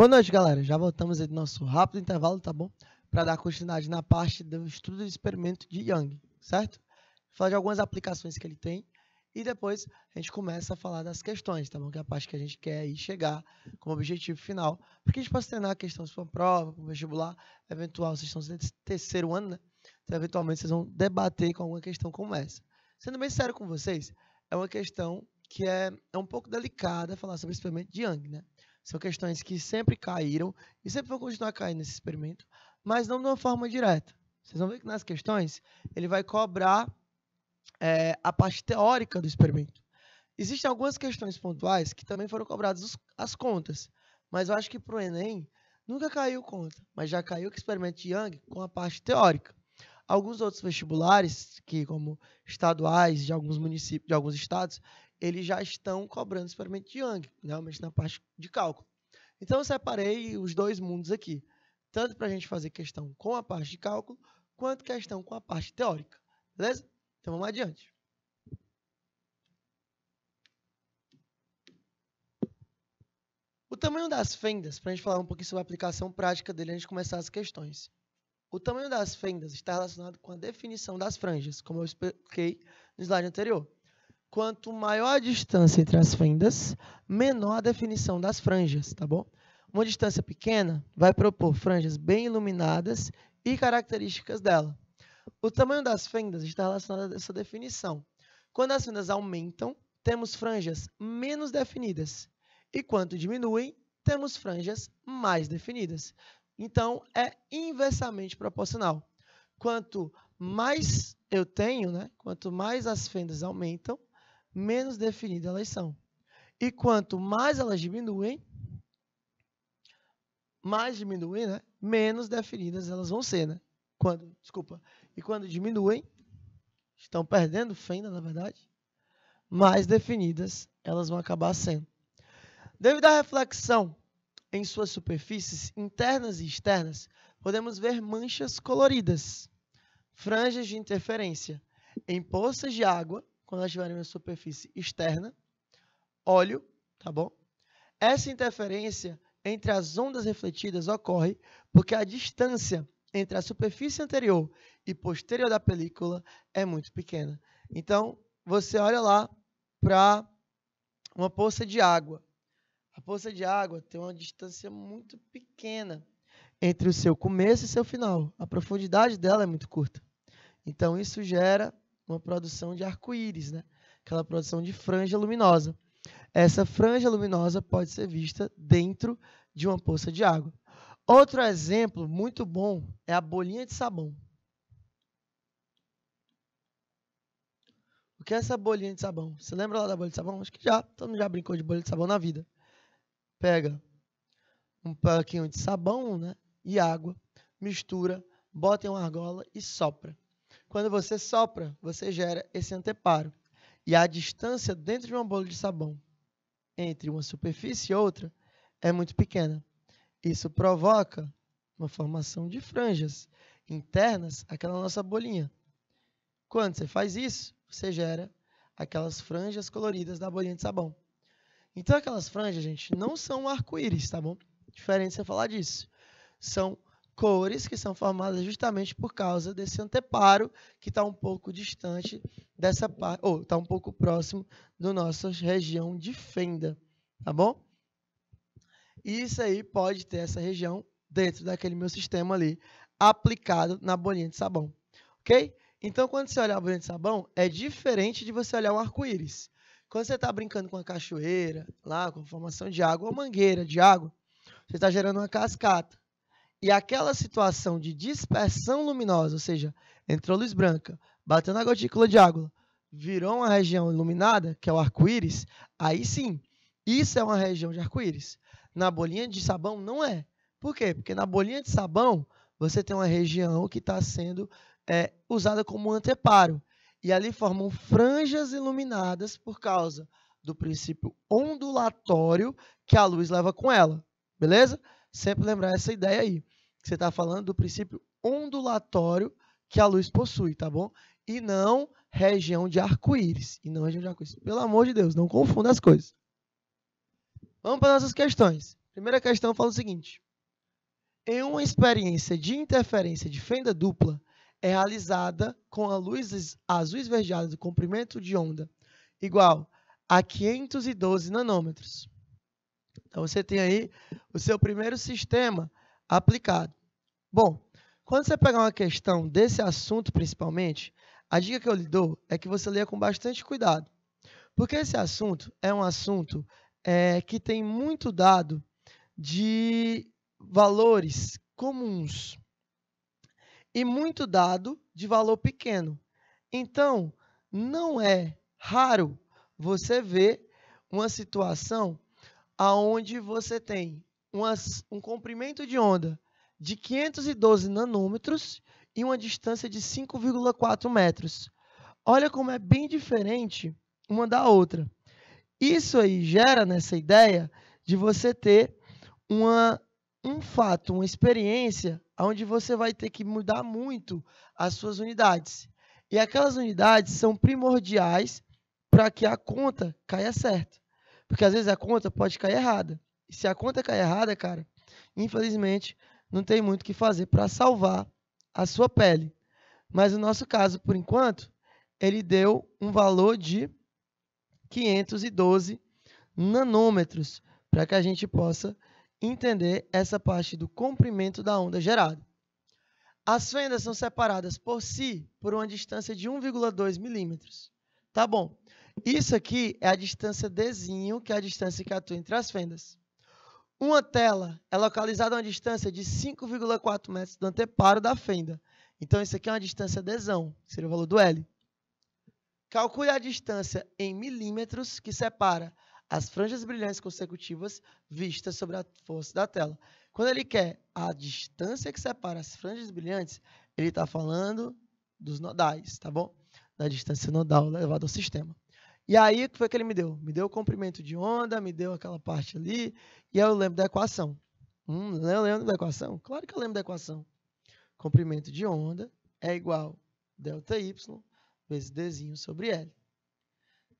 Boa noite, galera. Já voltamos aí do nosso rápido intervalo, tá bom? Para dar continuidade na parte do estudo do experimento de Young, certo? Falar de algumas aplicações que ele tem e depois a gente começa a falar das questões, tá bom? Que é a parte que a gente quer aí chegar como objetivo final. Porque a gente possa treinar questões para prova, para vestibular, eventual, vocês estão no terceiro ano, né? Então, eventualmente, vocês vão debater com alguma questão como essa. Sendo bem sério com vocês, é uma questão que é um pouco delicada falar sobre o experimento de Young, né? São questões que sempre caíram e sempre vão continuar caindo nesse experimento, mas não de uma forma direta. Vocês vão ver que nas questões ele vai cobrar a parte teórica do experimento. Existem algumas questões pontuais que também foram cobradas as contas, mas eu acho que para o Enem nunca caiu conta, mas já caiu o experimento de Young com a parte teórica. Alguns outros vestibulares, que como estaduais de alguns municípios, de alguns estados, eles já estão cobrando o experimento de Young, realmente na parte de cálculo. Então, eu separei os dois mundos aqui, tanto para a gente fazer questão com a parte de cálculo, quanto questão com a parte teórica, beleza? Então, vamos adiante. O tamanho das fendas, para a gente falar um pouquinho sobre a aplicação prática dele antes de começar as questões. O tamanho das fendas está relacionado com a definição das franjas, como eu expliquei no slide anterior. Quanto maior a distância entre as fendas, menor a definição das franjas, tá bom? Uma distância pequena vai propor franjas bem iluminadas e características dela. O tamanho das fendas está relacionado a essa definição. Quando as fendas aumentam, temos franjas menos definidas. E quando diminuem, temos franjas mais definidas. Então, é inversamente proporcional. Quanto mais eu tenho, né? Quanto mais as fendas aumentam, menos definidas elas são. E quanto mais elas diminuem, né? Menos definidas elas vão ser, né? E quando diminuem, estão perdendo fenda, na verdade, mais definidas elas vão acabar sendo. Devido à reflexão em suas superfícies internas e externas, podemos ver manchas coloridas, franjas de interferência em poças de água, quando elas tiverem uma superfície externa, óleo, tá bom? Essa interferência entre as ondas refletidas ocorre porque a distância entre a superfície anterior e posterior da película é muito pequena. Então, você olha lá para uma poça de água. A poça de água tem uma distância muito pequena entre o seu começo e seu final. A profundidade dela é muito curta. Então, isso gera uma produção de arco-íris, né? Aquela produção de franja luminosa. Essa franja luminosa pode ser vista dentro de uma poça de água. Outro exemplo muito bom é a bolinha de sabão. O que é essa bolinha de sabão? Você lembra lá da bolinha de sabão? Acho que já, todo mundo já brincou de bolinha de sabão na vida. Pega um pouquinho de sabão, né, e água, mistura, bota em uma argola e sopra. Quando você sopra, você gera esse anteparo. E a distância dentro de uma bola de sabão entre uma superfície e outra é muito pequena. Isso provoca uma formação de franjas internas àquela nossa bolinha. Quando você faz isso, você gera aquelas franjas coloridas da bolinha de sabão. Então, aquelas franjas, gente, não são arco-íris, tá bom? Diferente você falar disso. São cores que são formadas justamente por causa desse anteparo que está um pouco distante dessa parte, ou está um pouco próximo da nossa região de fenda, tá bom? E isso aí pode ter essa região dentro daquele meu sistema ali, aplicado na bolinha de sabão, ok? Então, quando você olhar a bolinha de sabão, é diferente de você olhar um arco-íris. Quando você está brincando com a cachoeira, lá com a formação de água, ou mangueira de água, você está gerando uma cascata. E aquela situação de dispersão luminosa, ou seja, entrou luz branca, bateu na gotícula de água, virou uma região iluminada, que é o arco-íris, aí sim, isso é uma região de arco-íris. Na bolinha de sabão, não é. Por quê? Porque na bolinha de sabão, você tem uma região que está sendo usada como anteparo. E ali formam franjas iluminadas por causa do princípio ondulatório que a luz leva com ela. Beleza? Sempre lembrar essa ideia aí. Que você está falando do princípio ondulatório que a luz possui, tá bom? E não região de arco-íris. Pelo amor de Deus, não confunda as coisas. Vamos para nossas questões. Primeira questão fala o seguinte. Em uma experiência de interferência de fenda dupla, é realizada com a luz azul esverdeada do comprimento de onda igual a 512 nanômetros. Então, você tem aí o seu primeiro sistema aplicado. Bom, quando você pegar uma questão desse assunto, principalmente, a dica que eu lhe dou é que você leia com bastante cuidado. Porque esse assunto é um assunto que tem muito dado de valores comuns e muito dado de valor pequeno. Então, não é raro você ver uma situação onde você tem um comprimento de onda de 512 nanômetros e uma distância de 5,4 metros. Olha como é bem diferente uma da outra. Isso aí gera nessa ideia de você ter um fato, uma experiência, onde você vai ter que mudar muito as suas unidades. E aquelas unidades são primordiais para que a conta caia certa. Porque às vezes a conta pode cair errada. E se a conta cair errada, cara, infelizmente, não tem muito o que fazer para salvar a sua pele. Mas no nosso caso, por enquanto, ele deu um valor de 512 nanômetros, para que a gente possa entender essa parte do comprimento da onda gerada. As fendas são separadas por si por uma distância de 1,2 milímetros. Tá bom. Isso aqui é a distância Dzinho, que é a distância que atua entre as fendas. Uma tela é localizada a uma distância de 5,4 metros do anteparo da fenda. Então, isso aqui é uma distância Dzão, que seria o valor do L. Calcule a distância em milímetros que separa as franjas brilhantes consecutivas vistas sobre a força da tela. Quando ele quer a distância que separa as franjas brilhantes, ele está falando dos nodais, tá bom? Da distância nodal elevada ao sistema. E aí, o que foi que ele me deu? Me deu o comprimento de onda, me deu aquela parte ali, e eu lembro da equação. Eu lembro da equação? Claro que eu lembro da equação. Comprimento de onda é igual a ΔY vezes Dzinho sobre L.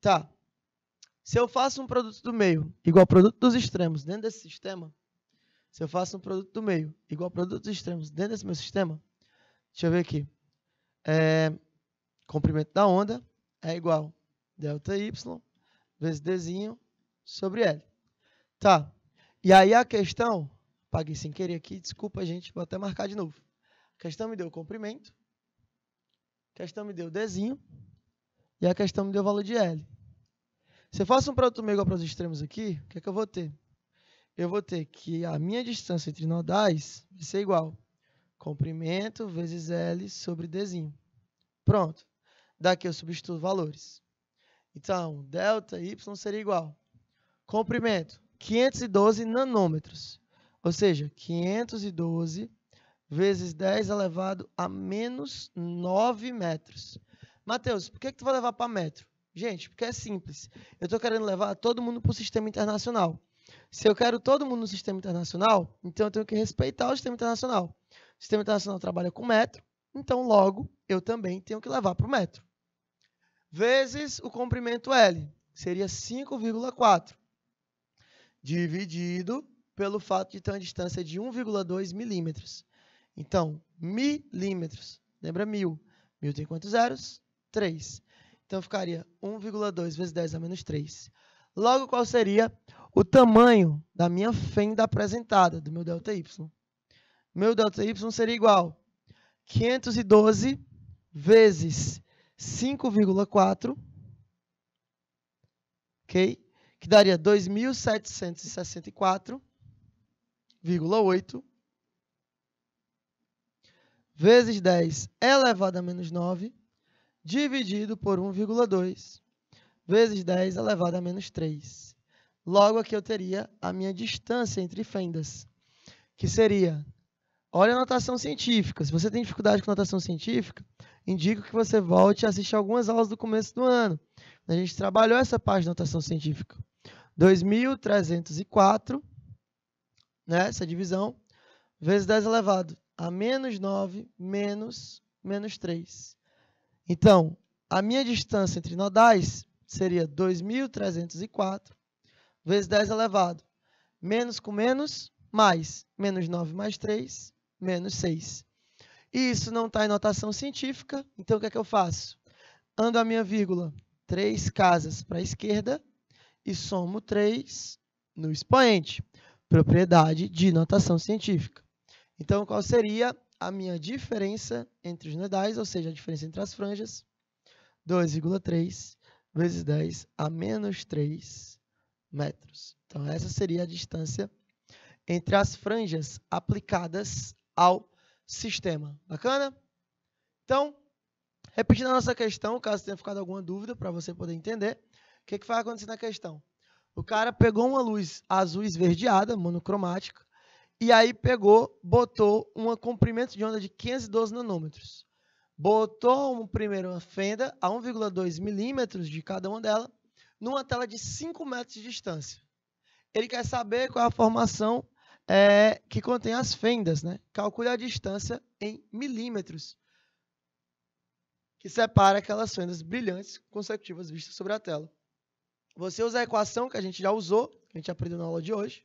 Tá. Se eu faço um produto do meio igual ao produto dos extremos dentro desse sistema, se eu faço um produto do meio igual ao produto dos extremos dentro desse meu sistema, deixa eu ver aqui. Comprimento da onda é igual a ΔY vezes Dzinho sobre L. Tá. E aí a questão, apaguei sem querer aqui, desculpa, gente, vou até marcar de novo. A questão me deu o comprimento, a questão me deu o Dzinho e a questão me deu o valor de L. Se eu faço um produto meio igual para os extremos aqui, o que é que eu vou ter? Eu vou ter que a minha distância entre nodais vai ser igual comprimento vezes L sobre Dzinho. Pronto. Daqui eu substituo valores. Então, ΔY seria igual. Comprimento, 512 nanômetros. Ou seja, 512 vezes 10 elevado a menos 9 metros. Mateus, por que tu vai levar para metro? Gente, porque é simples. Eu estou querendo levar todo mundo para o sistema internacional. Se eu quero todo mundo no sistema internacional, então eu tenho que respeitar o sistema internacional. O sistema internacional trabalha com metro, então logo eu também tenho que levar para o metro. Vezes o comprimento L, seria 5,4. Dividido pelo fato de ter uma distância de 1,2 milímetros. Então, milímetros. Lembra mil. Mil tem quantos zeros? 3. Então, ficaria 1,2 vezes 10 a menos 3. Logo, qual seria o tamanho da minha fenda apresentada, do meu ΔY? Meu ΔY seria igual a 512 vezes 5,4, ok? Que daria 2.764,8 vezes 10 elevado a menos 9, dividido por 1,2 vezes 10 elevado a menos 3. Logo, aqui eu teria a minha distância entre fendas, que seria, olha a notação científica. Se você tem dificuldade com notação científica, indico que você volte a assistir algumas aulas do começo do ano. A gente trabalhou essa parte de notação científica. 2.304, né, essa divisão, vezes 10 elevado a menos 9 menos 3. Então, a minha distância entre nodais seria 2.304 vezes 10 elevado Menos com menos, mais. Menos 9 mais 3, menos 6. E isso não está em notação científica, então o que é que eu faço? Ando a minha vírgula 3 casas para a esquerda e somo 3 no expoente. Propriedade de notação científica. Então, qual seria a minha diferença entre os nodais, ou seja, a diferença entre as franjas? 2,3 vezes 10 a menos 3 metros. Então, essa seria a distância entre as franjas aplicadas ao sistema. Bacana? Então, repetindo a nossa questão, caso tenha ficado alguma dúvida, para você poder entender, o que vai acontecer na questão? O cara pegou uma luz azul esverdeada, monocromática, e aí botou um comprimento de onda de 512 nanômetros. Botou primeiro uma fenda a 1,2 milímetros de cada uma delas, numa tela de 5 metros de distância. Ele quer saber qual é a formação que contém as fendas, né? Calcule a distância em milímetros, que separa aquelas fendas brilhantes consecutivas vistas sobre a tela. Você usa a equação que a gente já usou, que a gente aprendeu na aula de hoje,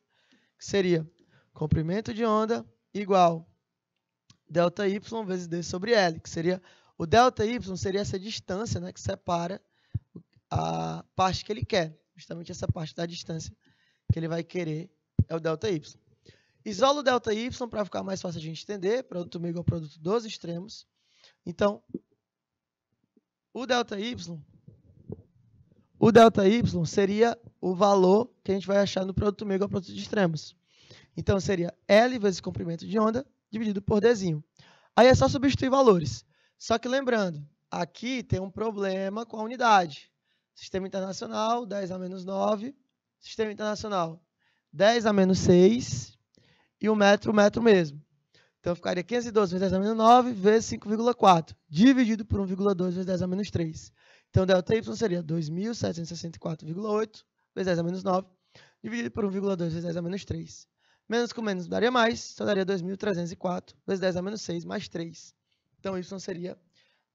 que seria comprimento de onda igual ΔY vezes D sobre L, que seria o ΔY seria essa distância, né, que separa a parte que ele quer, justamente essa parte da distância que ele vai querer é o ΔY. Isola o ΔY para ficar mais fácil a gente entender, produto igual ao produto dos extremos. Então, o ΔY seria o valor que a gente vai achar no produto igual ao produto de extremos. Então, seria L vezes comprimento de onda dividido por Dzinho. Aí é só substituir valores. Só que lembrando, aqui tem um problema com a unidade. Sistema internacional, 10 a menos 9. Sistema internacional, 10 a menos 6. E o metro mesmo. Então, ficaria 512 vezes 10 a menos 9 vezes 5,4. Dividido por 1,2 vezes 10 a menos 3. Então, ΔY seria 2.764,8 vezes 10 a menos 9. Dividido por 1,2 vezes 10 a menos 3. Menos com menos daria mais, só daria 2.304 vezes 10 a menos 6 mais 3. Então, Y seria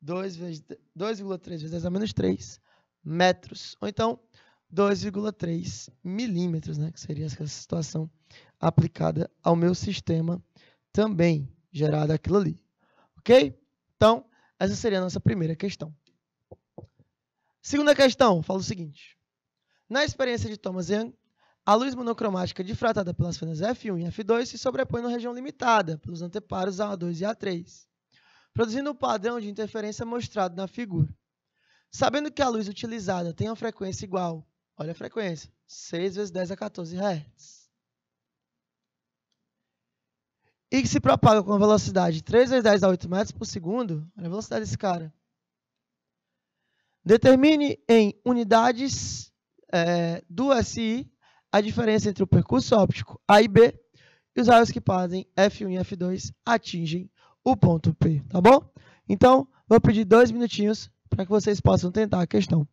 2,3 vezes 10 a menos 3 metros. Ou então, 2,3 milímetros, né? Que seria essa situação aplicada ao meu sistema também, gerada aquilo ali. Ok? Então, essa seria a nossa primeira questão. Segunda questão, fala o seguinte. Na experiência de Thomas Young, a luz monocromática difratada pelas fendas F1 e F2 se sobrepõe na região limitada pelos anteparos A2 e A3, produzindo o padrão de interferência mostrado na figura. Sabendo que a luz utilizada tem uma frequência igual, olha a frequência, 6 vezes 10 a 14 Hz, e que se propaga com a velocidade 3 vezes 10 a 8 metros por segundo, olha a velocidade desse cara. Determine em unidades do SI a diferença entre o percurso óptico A e B e os raios que partem F1 e F2 atingem o ponto P, tá bom? Então, vou pedir 2 minutinhos para que vocês possam tentar a questão.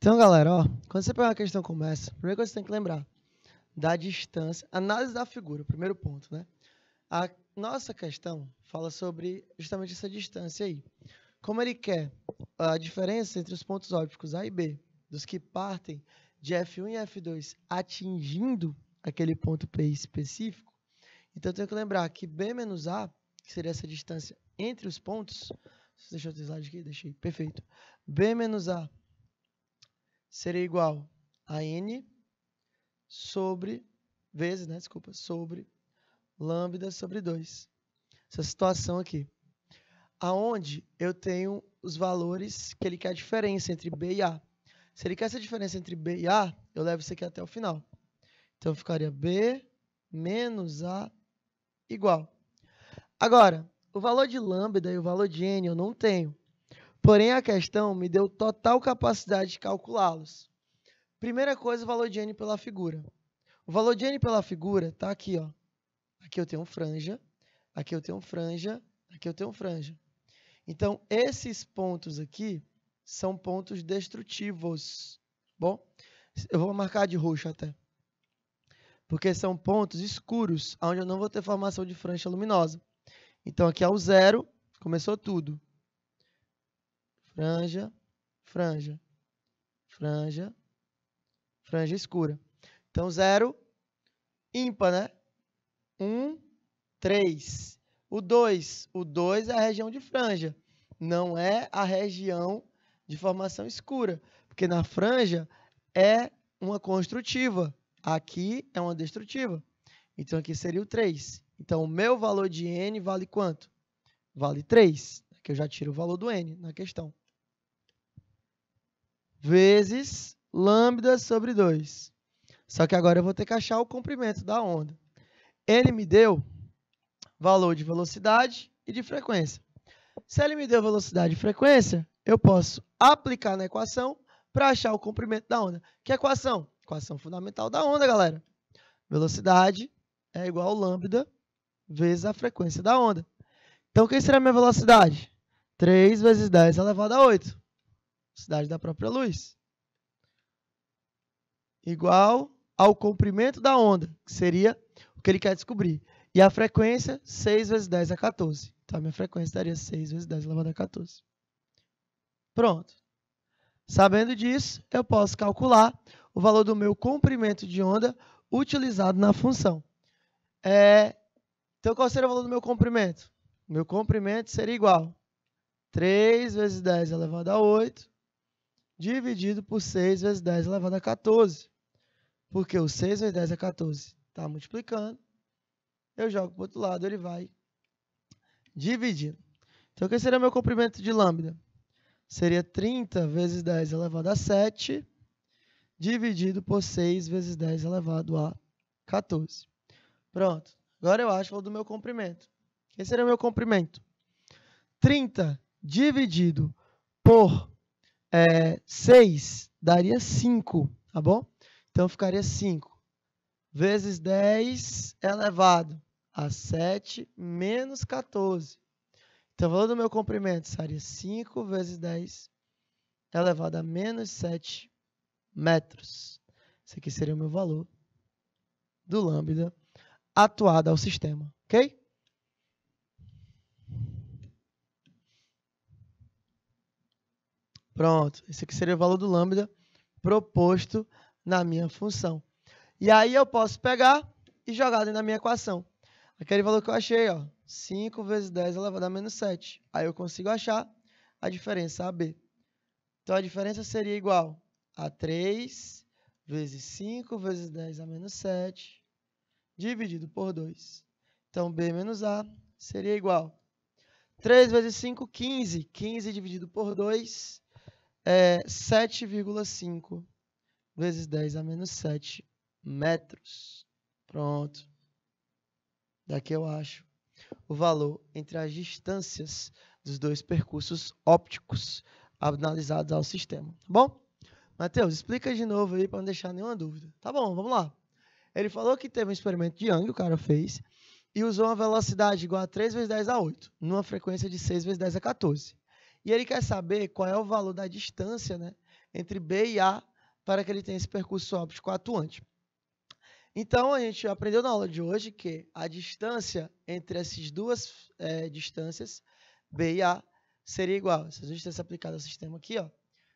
Então, galera, ó, quando você pegar uma questão como essa, a primeira coisa que você tem que lembrar da distância, análise da figura, primeiro ponto, né? A nossa questão fala sobre justamente essa distância aí. Como ele quer a diferença entre os pontos ópticos A e B, dos que partem de F1 e F2 atingindo aquele ponto P específico, então eu tenho que lembrar que B menos A, que seria essa distância entre os pontos, deixa eu ter slide aqui, deixei, perfeito. B menos A seria igual a N sobre, vezes, né, desculpa, sobre lambda sobre 2. Essa situação aqui. Aonde eu tenho os valores que ele quer a diferença entre B e A. Se ele quer essa diferença entre B e A, eu levo isso aqui até o final. Então, ficaria B menos A igual. Agora, o valor de lambda e o valor de N eu não tenho. Porém, a questão me deu total capacidade de calculá-los. Primeira coisa, o valor de N pela figura. O valor de N pela figura está aqui, ó. Aqui eu tenho franja, aqui eu tenho franja, aqui eu tenho franja. Então, esses pontos aqui são pontos destrutivos. Bom, eu vou marcar de roxo até. Porque são pontos escuros, onde eu não vou ter formação de franja luminosa. Então, aqui é o zero, começou tudo. Franja, franja, franja, franja escura. Então, zero, ímpar, né? 1, 3. O 2 é a região de franja, não é a região de formação escura, porque na franja é uma construtiva, aqui é uma destrutiva. Então, aqui seria o 3. Então, o meu valor de N vale quanto? Vale 3, que eu já tiro o valor do N na questão. Vezes lambda sobre 2. Só que agora eu vou ter que achar o comprimento da onda. Ele me deu valor de velocidade e de frequência. Se ele me deu velocidade e frequência, eu posso aplicar na equação para achar o comprimento da onda. Que equação? Equação fundamental da onda, galera. Velocidade é igual ao lambda vezes a frequência da onda. Então, quem será a minha velocidade? 3 vezes 10 elevado a 8. Velocidade da própria luz. Igual ao comprimento da onda, que seria o que ele quer descobrir. E a frequência, 6 vezes 10 é 14. Então, a minha frequência daria 6 vezes 10 elevado a 14. Pronto. Sabendo disso, eu posso calcular o valor do meu comprimento de onda utilizado na função. Então, qual seria o valor do meu comprimento? O meu comprimento seria igual a 3 vezes 10 elevado a 8, dividido por 6 vezes 10 elevado a 14. Porque o 6 vezes 10 é 14. Está multiplicando. Eu jogo para o outro lado, ele vai dividindo. Então, o que seria o meu comprimento de lambda? Seria 30 vezes 10 elevado a 7, dividido por 6 vezes 10 elevado a 14. Pronto. Agora eu acho o valor do meu comprimento. Esse seria o meu comprimento. 30 dividido por 6 daria 5, tá bom? Então, ficaria 5 vezes 10 elevado a 7 menos 14. Então, o valor do meu comprimento seria 5 vezes 10 elevado a menos 7 metros. Esse aqui seria o meu valor do lambda atuado ao sistema, ok? Pronto, esse aqui seria o valor do lambda proposto na minha função. E aí eu posso pegar e jogar dentro da minha equação. Aquele valor que eu achei, ó, 5 vezes 10 elevado a menos 7. Aí eu consigo achar a diferença AB. Então, a diferença seria igual a 3 vezes 5 vezes 10 a menos 7, dividido por 2. Então, B menos A seria igual a 3 vezes 5, 15. 15 dividido por 2 é 7,5 vezes 10 a menos 7 metros. Pronto. Daqui eu acho o valor entre as distâncias dos dois percursos ópticos analisados ao sistema. Tá bom? Matheus, explica de novo aí para não deixar nenhuma dúvida. Tá bom, vamos lá. Ele falou que teve um experimento de Young, o cara fez, e usou uma velocidade igual a 3 vezes 10 a 8, numa frequência de 6 vezes 10 a 14. E ele quer saber qual é o valor da distância, né, entre B e A para que ele tenha esse percurso óptico atuante. Então, a gente aprendeu na aula de hoje que a distância entre essas duas distâncias, B e A, seria igual, essa distância aplicada ao sistema aqui, ó,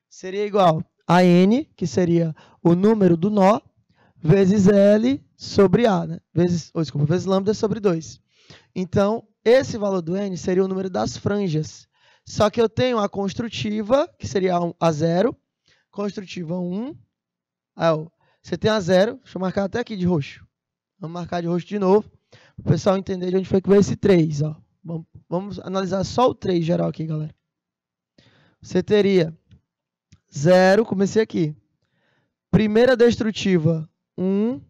seria igual a N, que seria o número do nó, vezes L sobre A, né? vezes lambda sobre 2. Então, esse valor do N seria o número das franjas. Só que eu tenho a construtiva, que seria a 0, construtiva 1, você tem a 0, deixa eu marcar até aqui de roxo. Vamos marcar de roxo de novo, para o pessoal entender de onde foi que veio esse 3. Ó. Vamos analisar só o 3 geral aqui, galera. Você teria 0, comecei aqui. Primeira destrutiva, 1.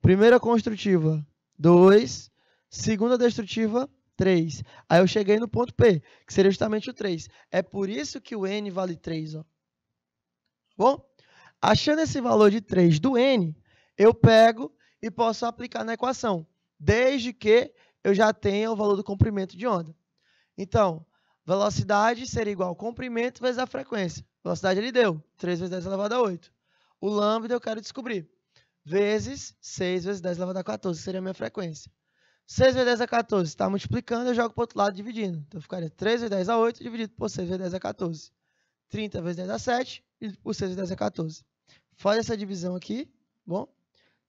Primeira construtiva, 2. Segunda destrutiva, 3. Aí eu cheguei no ponto P, que seria justamente o 3. É por isso que o N vale 3. Ó. Bom? Achando esse valor de 3 do N, eu pego e posso aplicar na equação, desde que eu já tenha o valor do comprimento de onda. Então, velocidade seria igual ao comprimento vezes a frequência. Velocidade ele deu, 3 vezes 10 elevado a 8. O lambda eu quero descobrir, vezes 6 vezes 10 elevado a 14, seria a minha frequência. 6 vezes 10 a 14, está multiplicando, eu jogo para o outro lado dividindo. Então, ficaria 3 vezes 10 a 8 dividido por 6 vezes 10 a 14. 30 vezes 10 a 7 dividido por 6 vezes 10 a 14. Faz essa divisão aqui, bom?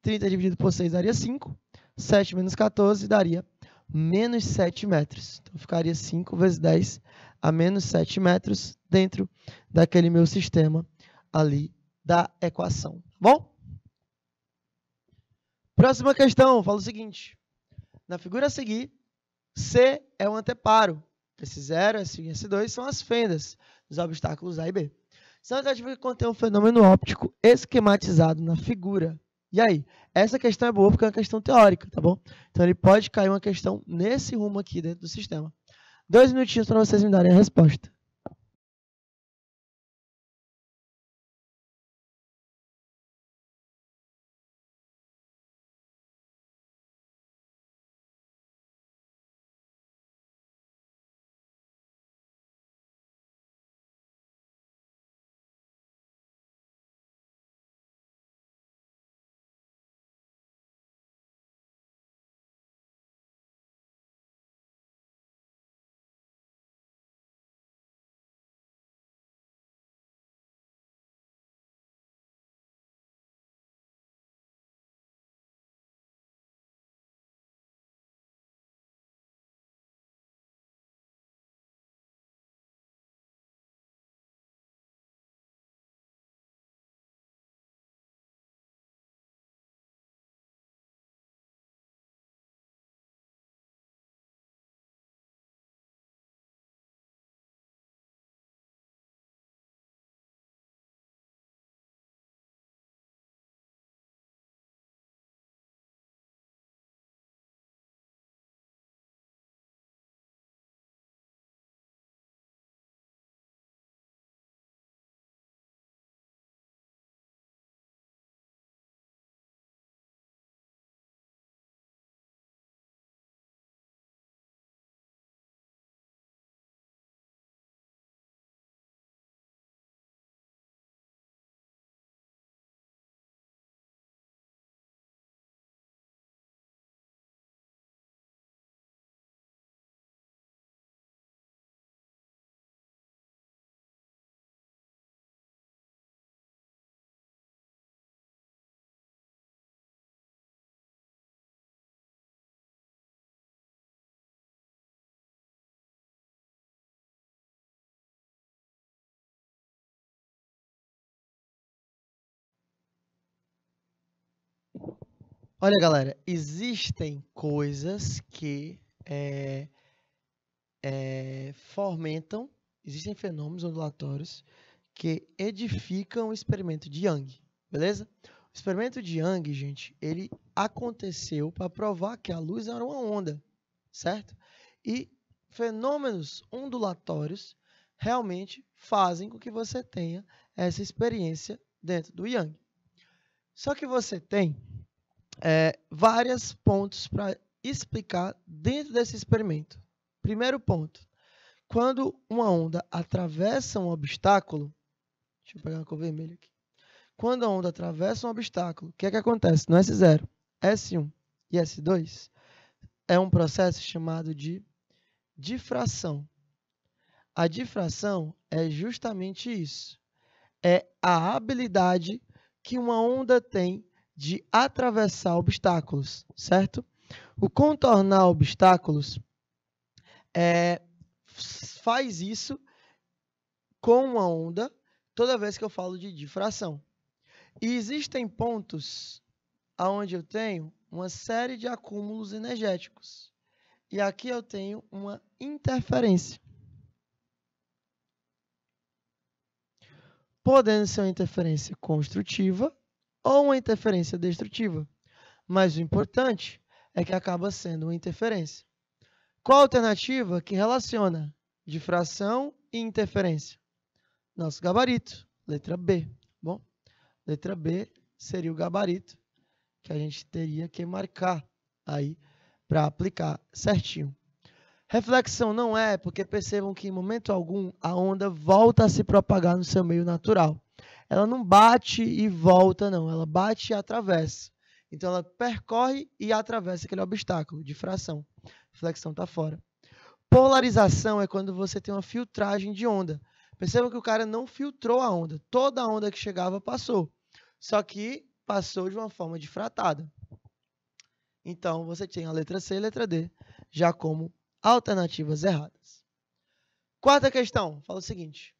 30 dividido por 6 daria 5. 7 menos 14 daria menos 7 metros. Então, ficaria 5 vezes 10 a menos 7 metros dentro daquele meu sistema ali da equação. Bom? Próxima questão, fala o seguinte. Na figura a seguir, C é um anteparo. S0, S1 e S2 são as fendas dos obstáculos A e B. São a tentativa que contém um fenômeno óptico esquematizado na figura. E aí? Essa questão é boa porque é uma questão teórica, tá bom? Então, ele pode cair uma questão nesse rumo aqui dentro do sistema. 2 minutinhos para vocês me darem a resposta. Olha, galera, existem coisas que fomentam, existem fenômenos ondulatórios que edificam o experimento de Young, beleza? O experimento de Young, gente, ele aconteceu para provar que a luz era uma onda, certo? E fenômenos ondulatórios realmente fazem com que você tenha essa experiência dentro do Young. Só que você tem vários pontos para explicar dentro desse experimento. Primeiro ponto, quando uma onda atravessa um obstáculo, Deixa eu pegar uma cor vermelha aqui. Quando a onda atravessa um obstáculo, o que é que acontece? No S0, S1 e S2 é um processo chamado de difração. A difração é justamente isso. É a habilidade que uma onda tem de atravessar obstáculos, certo? O contornar obstáculos faz isso com uma onda toda vez que eu falo de difração. E existem pontos onde eu tenho uma série de acúmulos energéticos. E aqui eu tenho uma interferência. Podendo ser uma interferência construtiva ou uma interferência destrutiva. Mas o importante é que acaba sendo uma interferência. Qual a alternativa que relaciona difração e interferência? Nosso gabarito, letra B. Bom, letra B seria o gabarito que a gente teria que marcar aí para aplicar certinho. Reflexão não é, porque percebam que em momento algum a onda volta a se propagar no seu meio natural. Ela não bate e volta, não. Ela bate e atravessa. Então, ela percorre e atravessa aquele obstáculo, difração. Reflexão está fora. Polarização é quando você tem uma filtragem de onda. Percebam que o cara não filtrou a onda. Toda a onda que chegava passou. Só que passou de uma forma difratada. Então, você tem a letra C e a letra D já como alternativas erradas. Quarta questão, fala o seguinte.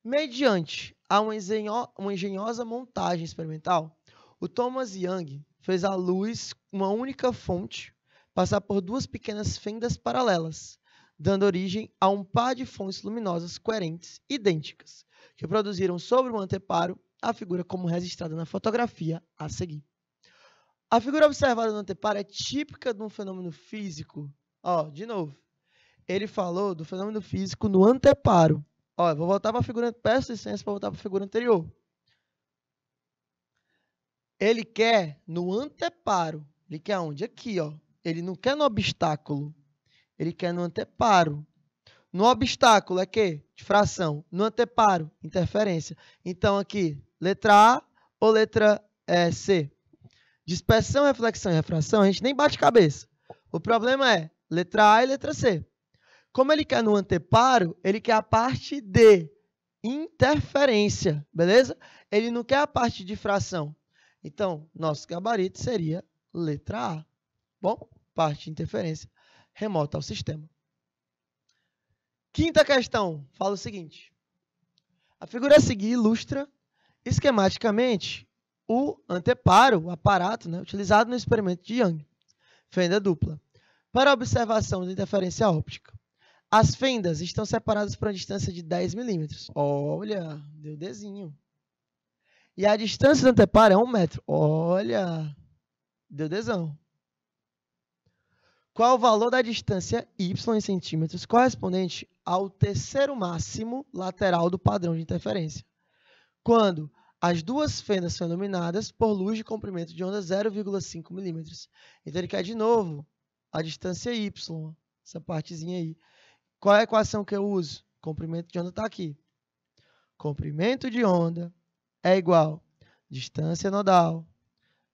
Mediante uma engenhosa montagem experimental, o Thomas Young fez a luz, uma única fonte, passar por duas pequenas fendas paralelas, dando origem a um par de fontes luminosas coerentes, idênticas, que produziram sobre o anteparo a figura como registrada na fotografia a seguir. A figura observada no anteparo é típica de um fenômeno físico. Ó, de novo, ele falou do fenômeno físico no anteparo. Ó, vou voltar para a figura, peço licença para voltar para a figura anterior. Ele quer no anteparo. Ele quer onde? Aqui, ó. Ele não quer no obstáculo. Ele quer no anteparo. No obstáculo é que? Difração. No anteparo, interferência. Então, aqui, letra A ou letra C? Dispersão, reflexão e refração, a gente nem bate cabeça. O problema é letra A e letra C. Como ele quer no anteparo, ele quer a parte de interferência, beleza? Ele não quer a parte de difração. Então, nosso gabarito seria letra A. Bom, parte de interferência remota ao sistema. Quinta questão, fala o seguinte. A figura a seguir ilustra esquematicamente o anteparo, o aparato, né, utilizado no experimento de Young, fenda dupla, para a observação de interferência óptica. As fendas estão separadas por uma distância de 10 milímetros. Olha, deu desenho. E a distância do anteparo é 1 metro. Olha, deu desão. Qual o valor da distância y em centímetros correspondente ao terceiro máximo lateral do padrão de interferência? Quando as duas fendas são iluminadas por luz de comprimento de onda 0,5 milímetros. Então, ele quer de novo a distância y, essa partezinha aí. Qual é a equação que eu uso? Comprimento de onda está aqui. Comprimento de onda é igual a distância nodal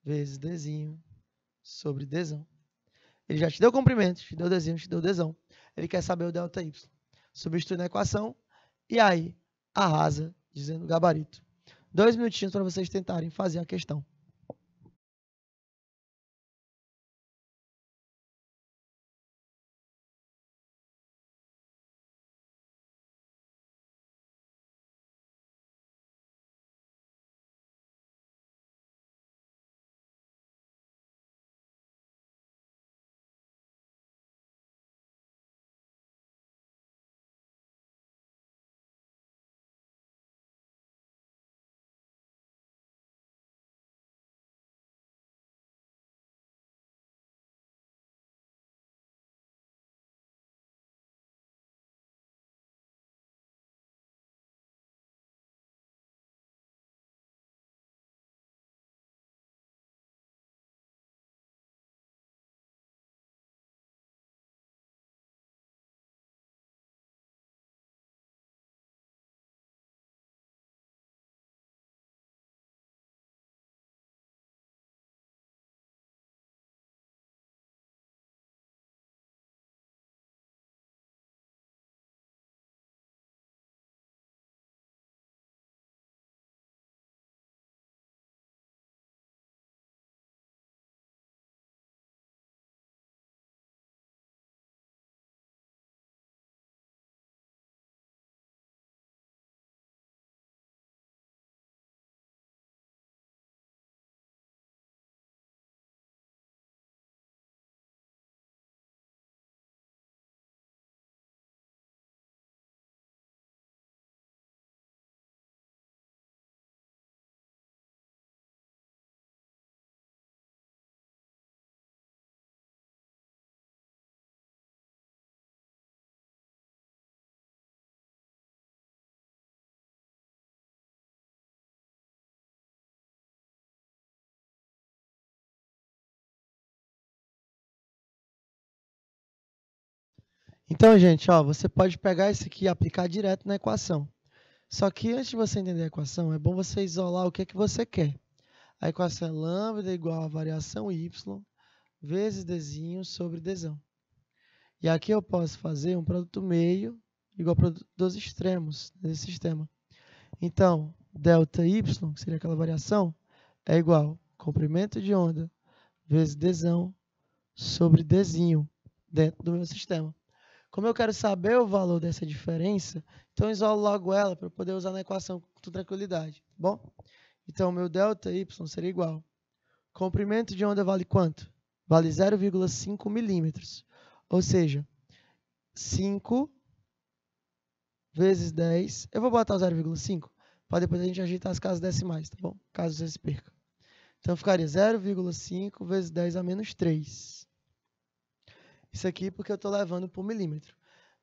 vezes Dzinho sobre Dzão. Ele já te deu comprimento, te deu Dzinho, te deu Dzão. Ele quer saber o delta y. Substitui na equação e aí arrasa dizendo gabarito. 2 minutinhos para vocês tentarem fazer a questão. Então, gente, ó, você pode pegar isso aqui e aplicar direto na equação. Só que antes de você entender a equação, é bom você isolar o que é que você quer. A equação é lambda igual a variação y vezes dzinho sobre dzão. E aqui eu posso fazer um produto meio igual ao produto dos extremos desse sistema. Então, delta y, que seria aquela variação, é igual a comprimento de onda vezes dzão sobre dzinho dentro do meu sistema. Como eu quero saber o valor dessa diferença, então eu isolo logo ela para eu poder usar na equação com tranquilidade, tá bom? Então, meu delta y seria igual. Comprimento de onda vale quanto? Vale 0,5 milímetros. Ou seja, 5 vezes 10. Eu vou botar o 0,5 para depois a gente ajeitar as casas decimais, tá bom? Caso você se perca. Então, ficaria 0,5 vezes 10 a menos 3. Isso aqui porque eu estou levando por milímetro.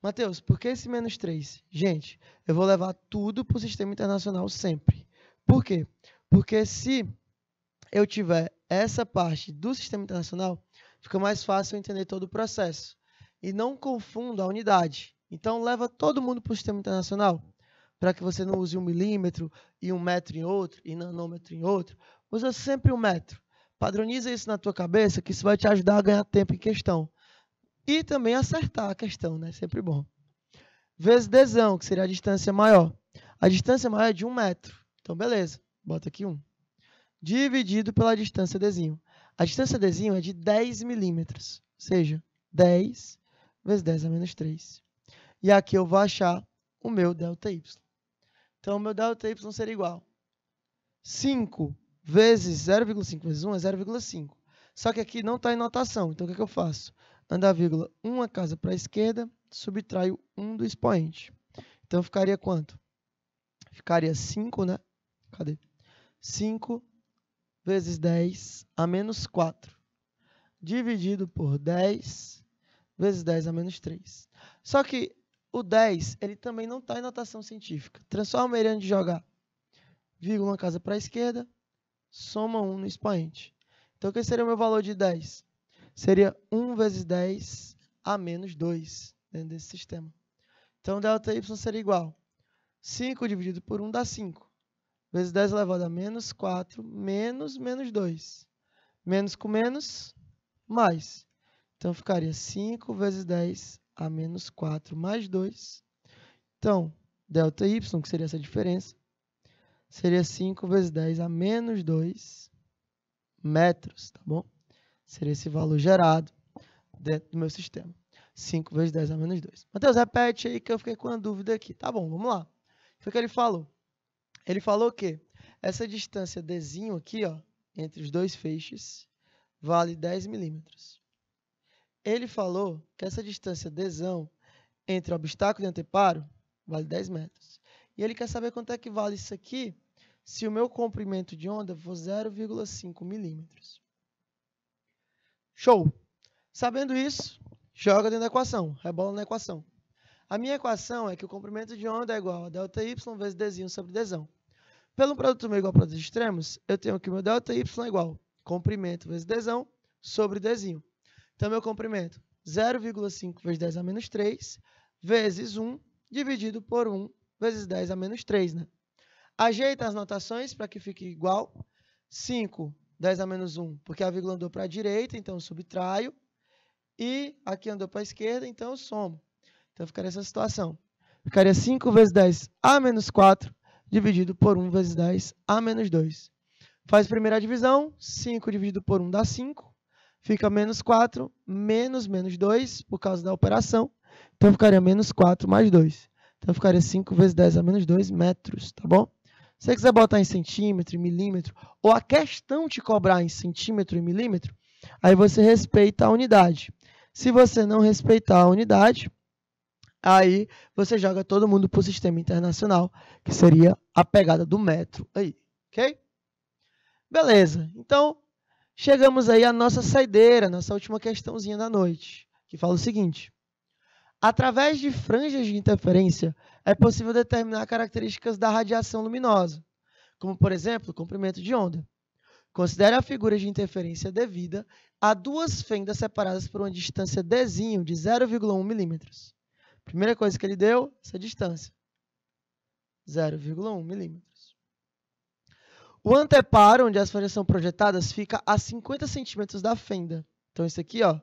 Mateus, por que esse menos 3? Gente, eu vou levar tudo para o sistema internacional sempre. Por quê? Porque se eu tiver essa parte do sistema internacional, fica mais fácil eu entender todo o processo. E não confunda a unidade. Então, leva todo mundo para o sistema internacional, para que você não use 1 milímetro e 1 metro em outro, e nanômetro em outro. Usa sempre 1 metro. Padroniza isso na tua cabeça, que isso vai te ajudar a ganhar tempo em questão. E também acertar a questão, né? Sempre bom. Vezes dzão, que seria a distância maior. A distância maior é de 1 metro. Então, beleza. Bota aqui 1. Dividido pela distância dzinho. A distância dzinho é de 10 milímetros. Ou seja, 10 vezes 10 a menos 3. E aqui eu vou achar o meu ΔY. Então, o meu ΔY seria igual. 5 vezes 0,5 vezes 1 é 0,5. Só que aqui não está em notação. Então, o que eu faço? Ando a vírgula uma casa para a esquerda, subtraio 1 do expoente. Então, ficaria quanto? Ficaria 5, né? Cadê? 5 vezes 10 a menos 4. Dividido por 10 vezes 10 a menos 3. Só que o 10, ele também não está em notação científica. Transforma ele antes de jogar. Vírgula uma casa para a esquerda, soma 1 no expoente. Então, o que seria o meu valor de 10? Seria 1 vezes 10 a menos 2 dentro desse sistema. Então, ΔY seria igual. 5 dividido por 1 dá 5. Vezes 10 elevado a menos 4, menos 2. Menos com menos, mais. Então, ficaria 5 vezes 10 a menos 4 mais 2. Então, ΔY, que seria essa diferença, seria 5 vezes 10 a menos 2 metros, tá bom? Seria esse valor gerado dentro do meu sistema. 5 vezes 10 a menos 2. Mateus, repete aí que eu fiquei com uma dúvida aqui. Tá bom, vamos lá. Foi o que ele falou. Ele falou que essa distância dzinho aqui, ó, entre os dois feixes, vale 10 milímetros. Ele falou que essa distância dzão entre obstáculo e anteparo vale 10 metros. E ele quer saber quanto é que vale isso aqui se o meu comprimento de onda for 0,5 milímetros. Show! Sabendo isso, joga dentro da equação, rebola na equação. A minha equação é que o comprimento de onda é igual a ΔY vezes dzinho sobre dzão. Pelo produto meio igual para os extremos, eu tenho que o meu ΔY é igual a comprimento vezes dzão sobre dzinho. Então, meu comprimento, 0,5 vezes 10 a menos 3, vezes 1, dividido por 1, vezes 10 a menos 3, né? Ajeita as notações para que fique igual. 5, 10 a menos 1, porque a vírgula andou para a direita, então eu subtraio. E aqui andou para a esquerda, então eu somo. Então, ficaria essa situação. Ficaria 5 vezes 10 a menos 4, dividido por 1 vezes 10 a menos 2. Faz a primeira divisão. 5 dividido por 1 dá 5. Fica menos 4, menos 2, por causa da operação. Então, ficaria menos 4 mais 2. Então, ficaria 5 vezes 10 a menos 2 metros, tá bom? Se você quiser botar em centímetro, em milímetro, ou a questão te cobrar em centímetro e milímetro, aí você respeita a unidade. Se você não respeitar a unidade, aí você joga todo mundo para o sistema internacional, que seria a pegada do metro aí, ok? Beleza, então chegamos aí à nossa saideira, nossa última questãozinha da noite, que fala o seguinte: através de franjas de interferência, é possível determinar características da radiação luminosa, como, por exemplo, o comprimento de onda. Considere a figura de interferência devida a duas fendas separadas por uma distância dzinho de 0,1 milímetros. Primeira coisa que ele deu, essa distância. 0,1 milímetros. O anteparo, onde as franjas são projetadas, fica a 50 centímetros da fenda. Então, isso aqui, ó,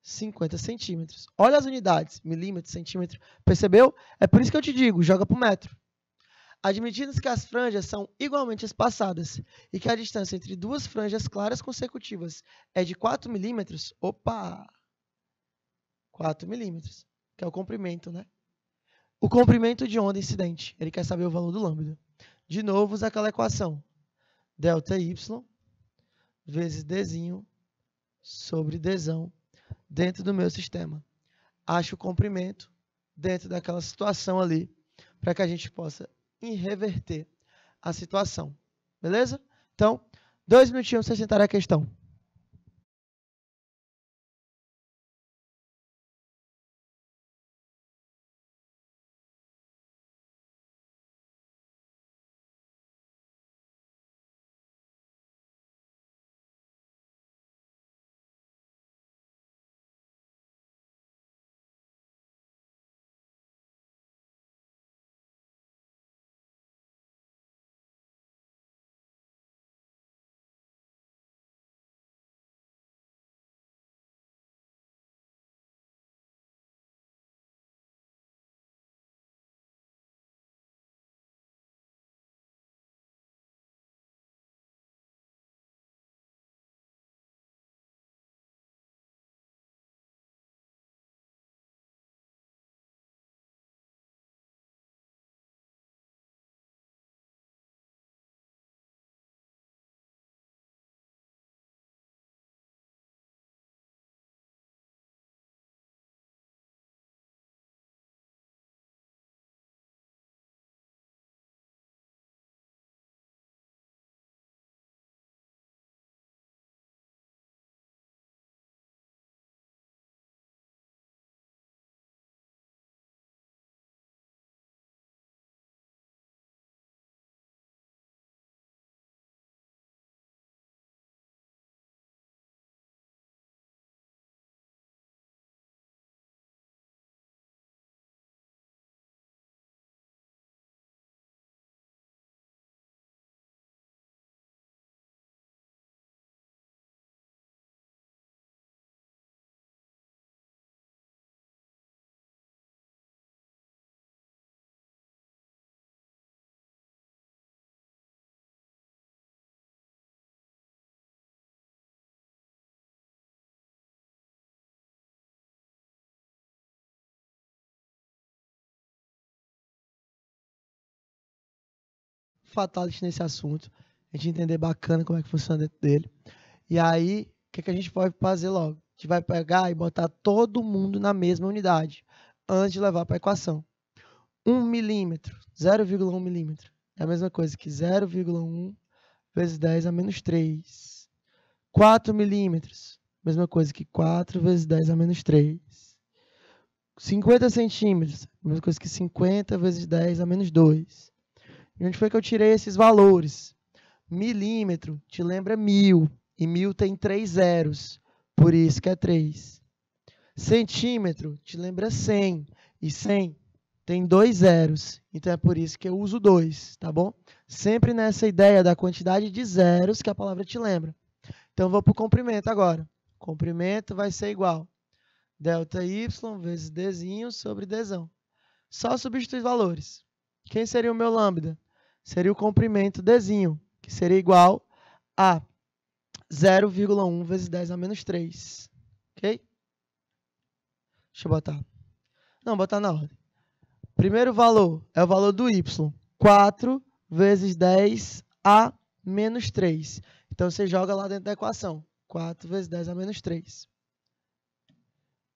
50 centímetros. Olha as unidades, milímetro, centímetro. Percebeu? É por isso que eu te digo, joga para o metro. Admitindo que as franjas são igualmente espaçadas e que a distância entre duas franjas claras consecutivas é de 4 milímetros, opa! 4 milímetros, que é o comprimento, né? O comprimento de onda incidente. Ele quer saber o valor do lambda. De novo, usa aquela equação. ΔY vezes Dzinho sobre Dzão dentro do meu sistema. Acho o comprimento dentro daquela situação ali para que a gente possa reverter a situação. Beleza? Então, 2 minutinhos para vocês tentarem a questão. Fatality nesse assunto, a gente entender bacana como é que funciona dentro dele. E aí, o que a gente pode fazer logo? A gente vai pegar e botar todo mundo na mesma unidade, antes de levar para a equação. 1 milímetro, 0,1 milímetro, é a mesma coisa que 0,1 vezes 10 a menos 3. 4 milímetros, mesma coisa que 4 vezes 10 a menos 3. 50 centímetros, mesma coisa que 50 vezes 10 a menos 2. E onde foi que eu tirei esses valores? Milímetro, te lembra 1000. E 1000 tem 3 zeros, por isso que é 3. Centímetro, te lembra 100. E 100 tem 2 zeros, então é por isso que eu uso 2, tá bom? Sempre nessa ideia da quantidade de zeros que a palavra te lembra. Então, eu vou para o comprimento agora. Comprimento vai ser igual ΔY vezes Dzinho sobre Dzão. Só substituir os valores. Quem seria o meu lambda? Seria o comprimento Dzinho, que seria igual a 0,1 vezes 10 a menos 3. Ok? Deixa eu botar. Não, botar na ordem. Primeiro valor é o valor do y. 4 vezes 10 a menos 3. Então, você joga lá dentro da equação. 4 vezes 10 a menos 3.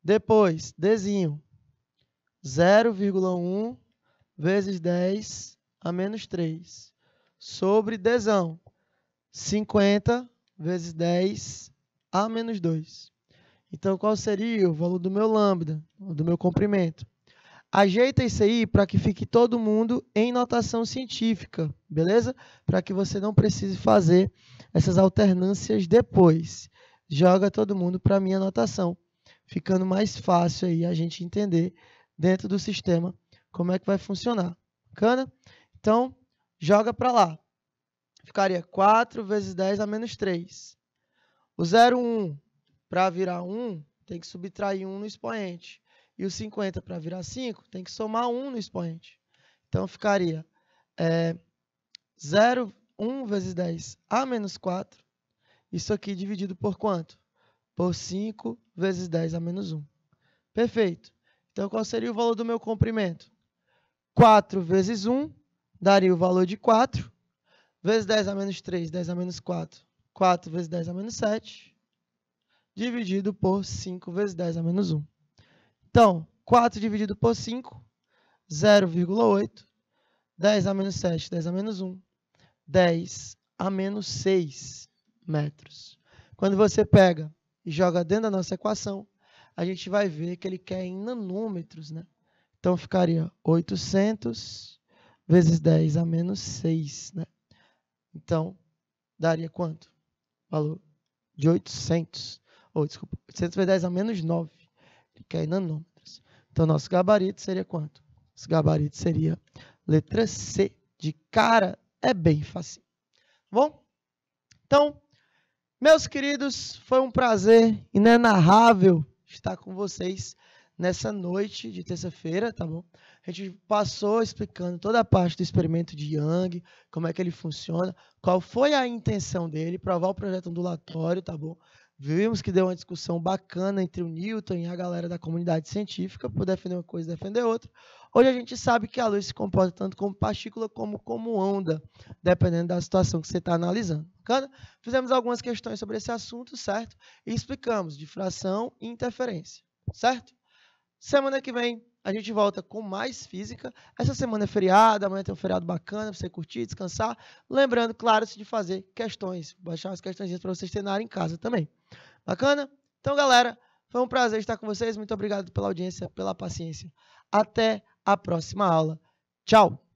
Depois, Dzinho. 0,1 vezes 10 a menos 3. Sobre Dzão. 50 vezes 10 a menos 2. Então, qual seria o valor do meu lambda, do meu comprimento? Ajeita isso aí para que fique todo mundo em notação científica, beleza? Para que você não precise fazer essas alternâncias depois. Joga todo mundo para a minha notação, ficando mais fácil aí a gente entender dentro do sistema, como é que vai funcionar. Bacana? Então, joga para lá. Ficaria 4 vezes 10 a menos 3. O 0,1 para virar 1, tem que subtrair 1 no expoente. E o 50 para virar 5, tem que somar 1 no expoente. Então, ficaria 1 vezes 10 a menos 4. Isso aqui dividido por quanto? Por 5 vezes 10 a menos 1. Perfeito. Então, qual seria o valor do meu comprimento? 4 vezes 1 daria o valor de 4. Vezes 10 a menos 3, 10 a menos 4. 4 vezes 10 a menos 7. Dividido por 5 vezes 10 a menos 1. Então, 4 dividido por 5, 0,8. 10 a menos 7, 10 a menos 1. 10 a menos 6 metros. Quando você pega e joga dentro da nossa equação, a gente vai ver que ele quer em nanômetros, né? Então, ficaria 800 vezes 10 a menos 6, né? Então, daria quanto? Valor de 800. 800 vezes 10 a menos 9. Ele quer em nanômetros. Então, nosso gabarito seria quanto? Nosso gabarito seria letra C. De cara, é bem fácil. Bom? Então, meus queridos, foi um prazer inenarrável estar com vocês nessa noite de terça-feira, tá bom? A gente passou explicando toda a parte do experimento de Young, como é que ele funciona, qual foi a intenção dele, provar o projeto ondulatório, tá bom? Vimos que deu uma discussão bacana entre o Newton e a galera da comunidade científica, por defender uma coisa e defender outra. Hoje a gente sabe que a luz se comporta tanto como partícula como onda, dependendo da situação que você está analisando. Bacana? Fizemos algumas questões sobre esse assunto, certo? E explicamos difração e interferência, certo? Semana que vem a gente volta com mais física. Essa semana é feriado, amanhã tem um feriado bacana para você curtir, descansar. Lembrando, claro, de fazer questões, baixar umas questões para vocês treinarem em casa também. Bacana? Então, galera, foi um prazer estar com vocês. Muito obrigado pela audiência, pela paciência. Até a próxima aula. Tchau!